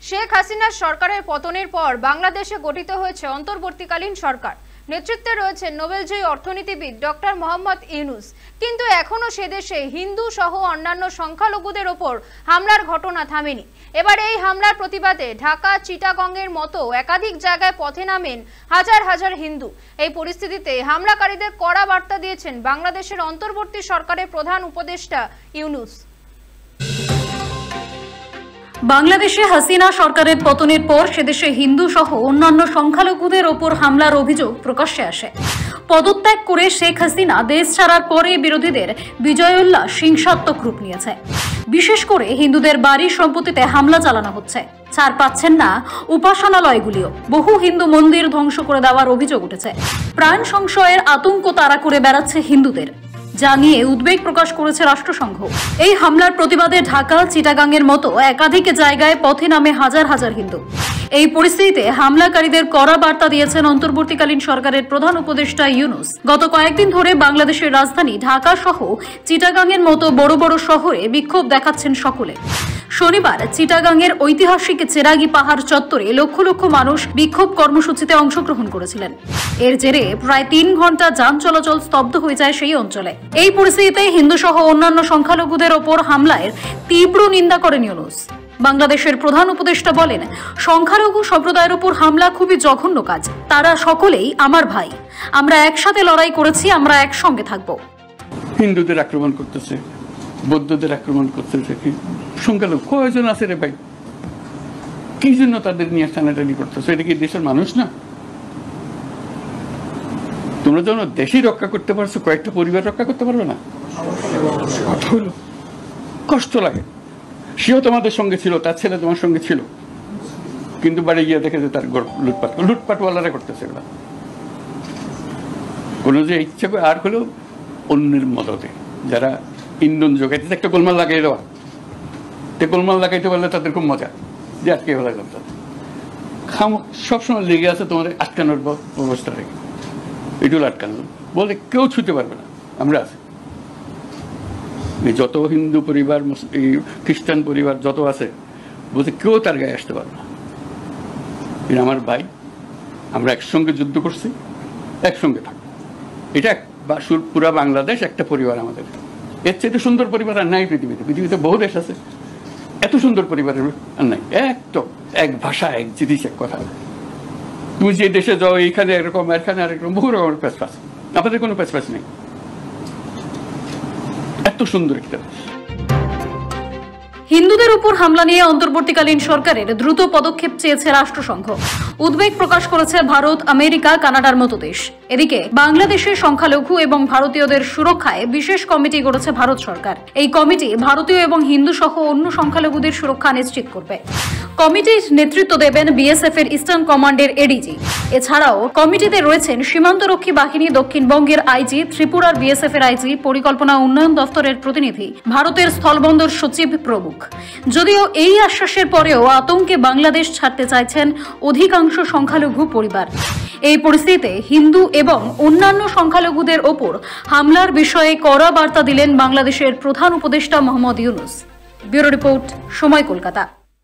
শেখ হাসিনার সরকারের পতনের পর বাংলাদেশে গঠিত হয়েছে অন্তর্বর্তীকালীন সরকার। নেতৃত্বে রয়েছেন নোবেলজয়ী অর্থনীতিবিদ ডক্টর মোহাম্মদ ইউনূস। কিন্তু এখনো সে দেশে হিন্দু সহ অন্যান্য সংখ্যালঘুদের ওপর হামলার ঘটনা থামেনি। এবার এই হামলার প্রতিবাদে ঢাকা, চিটাগংয়ের মতো একাধিক জায়গায় পথে নামেন হাজার হাজার হিন্দু। এই পরিস্থিতিতে হামলাকারীদের কড়া বার্তা দিয়েছেন বাংলাদেশের অন্তর্বর্তী সরকারের প্রধান উপদেষ্টা ইউনূস। বাংলাদেশে হাসিনা সরকারের পতনের পর সেদেশে হিন্দু সহ অন্যান্য সংখ্যালঘুদের ওপর হামলার অভিযোগ প্রকাশ্যে আসে। পদত্যাগ করে শেখ হাসিনা দেশ ছাড়ার পরে বিরোধীদের বিজয়োল্লাস হিংসাত্মক রূপ নিয়েছে। বিশেষ করে হিন্দুদের বাড়ি সম্পত্তিতে হামলা চালানো হচ্ছে। ছাড় পাচ্ছেন না উপাসনালয়গুলিও। বহু হিন্দু মন্দির ধ্বংস করে দেওয়ার অভিযোগ উঠেছে। প্রাণ সংশয়ের আতঙ্ক তাড়া করে বেড়াচ্ছে হিন্দুদের, যা নিয়ে উদ্বেগ প্রকাশ করেছে রাষ্ট্রসংঘ। এই হামলার প্রতিবাদে ঢাকা, চিটাগাংয়ের মতো একাধিক জায়গায় পথে নামে হাজার হাজার হিন্দু। এই পরিস্থিতিতে হামলাকারীদের কড়া বার্তা দিয়েছেন অন্তর্বর্তীকালীন সরকারের প্রধান উপদেষ্টা ইউনূস। গত কয়েকদিন ধরে বাংলাদেশের রাজধানী ঢাকা সহ চিটাগাংয়ের মতো বড় বড় শহরে বিক্ষোভ দেখাচ্ছেন সকলে। শনিবার চিটাগাংয়ের ঐতিহাসিক চেরাগি পাহাড় চত্বরে লক্ষ লক্ষ মানুষ বিক্ষোভ কর্মসূচিতে অংশগ্রহণ করেছিলেন। এর জেরে প্রায় 3 ঘন্টা যান চলাচল স্তব্ধ হয়ে যায় সেই অঞ্চলে। এই পরিস্থিতিতে হিন্দু সহ অন্যান্য সংখ্যালঘুদের ওপর হামলার তীব্র নিন্দা করেন ইউনূস। বাংলাদেশের প্রধান উপদেষ্টা বলেন, সংখ্যালঘু সম্প্রদায়ের উপর হামলা খুবই জঘন্য কাজ। তারা সকলেই আমার ভাই। আমরা একসাথে লড়াই করেছি, আমরা একসঙ্গে থাকব। হিন্দুদের আক্রমণ করতেছে, বৌদ্ধদের আক্রমণ করতেছে, সংখ্যালঘু কয়জন আছে রে ভাই? কি জন্য তাদের নিয়ে টানাটানি করতেছে? এটা কি দেশের মানুষ না? তোমরা যেন দেশই রক্ষা করতে পারছো, কয়েকটা পরিবার রক্ষা করতে পারবে না? কষ্ট লাগে। সেও তোমাদের সঙ্গে ছিল, তার ছেলে তোমার সঙ্গে ছিল, কিন্তু বাড়ি গিয়ে দেখে যে তার লুটপাটওয়ালারা করতেছে এগুলা। কোনো যে ইচ্ছা করে আর হলেও অন্যের মদতে যারা ইন্ধন যোগাইতে একটা গোলমাল লাগাই দেওয়া, গোলমাল লাগাইতে পারলে তাদের খুব মজা যে আটকে ফেলা গেল। সবসময় লেগে আছে তোমাদের আটকানোর ব্যবস্থা রেখে, এটুল আটকানো বলে কেউ ছুতে পারবে না। আমরা আছি, যত হিন্দু পরিবার, খ্রিস্টান পরিবার যত আছে, বলতে কেউ তার গায়ে আসতে পারবে না। কিন্তু আমার ভাই, আমরা একসঙ্গে যুদ্ধ করছি, একসঙ্গে থাকবো। এটা পুরা বাংলাদেশ একটা পরিবার আমাদের। এর চেয়ে সুন্দর পরিবার আর নাই পৃথিবীতে। পৃথিবীতে বহু দেশ আছে, এত সুন্দর পরিবারের আর নাই। এক ভাষা, এক জিনিস, এক কথা। তুমি যে দেশে যাও, এইখানে একরকম, এখানে আরেকরকম, বহু রকমের প্যাচপাচ। আমাদের কোনো প্যাচপাচ নেই। এত সুন্দর একটা দেশ। হিন্দুদের উপর হামলা নিয়ে অন্তর্বর্তীকালীন সরকারের দ্রুত পদক্ষেপ চেয়েছে রাষ্ট্রসংঘ। উদ্বেগ প্রকাশ করেছে ভারত, আমেরিকা, কানাডার মতো দেশ। এদিকে বাংলাদেশের সংখ্যালঘু এবং ভারতীয়দের সুরক্ষায় বিশেষ কমিটি গড়েছে ভারত সরকার। এই কমিটি ভারতীয় এবং হিন্দু সহ অন্য সংখ্যালঘুদের সুরক্ষা নিশ্চিত করবে। কমিটির নেতৃত্ব দেবেন বিএসএফ এর ইস্টার্ন কমান্ডের এডিজি। এছাড়াও কমিটিতে রয়েছেন সীমান্তরক্ষী বাহিনী, দক্ষিণবঙ্গের আইজি, ত্রিপুরার বিএসএফ এর আইজি, পরিকল্পনা উন্নয়ন দফতরের প্রতিনিধি, ভারতের স্থলবন্দর সচিব প্রমুখ। যদিও এই আশ্বাসের পরেও আতঙ্কে বাংলাদেশ ছাড়তে চাইছেন অধিকাংশ সংখ্যালঘু পরিবার। এই পরিস্থিতিতে হিন্দু এবং অন্যান্য সংখ্যালঘুদের ওপর হামলার বিষয়ে কড়া বার্তা দিলেন বাংলাদেশের প্রধান উপদেষ্টা মোহাম্মদ ইউনূস। ব্যুরো রিপোর্ট, সময়, কলকাতা।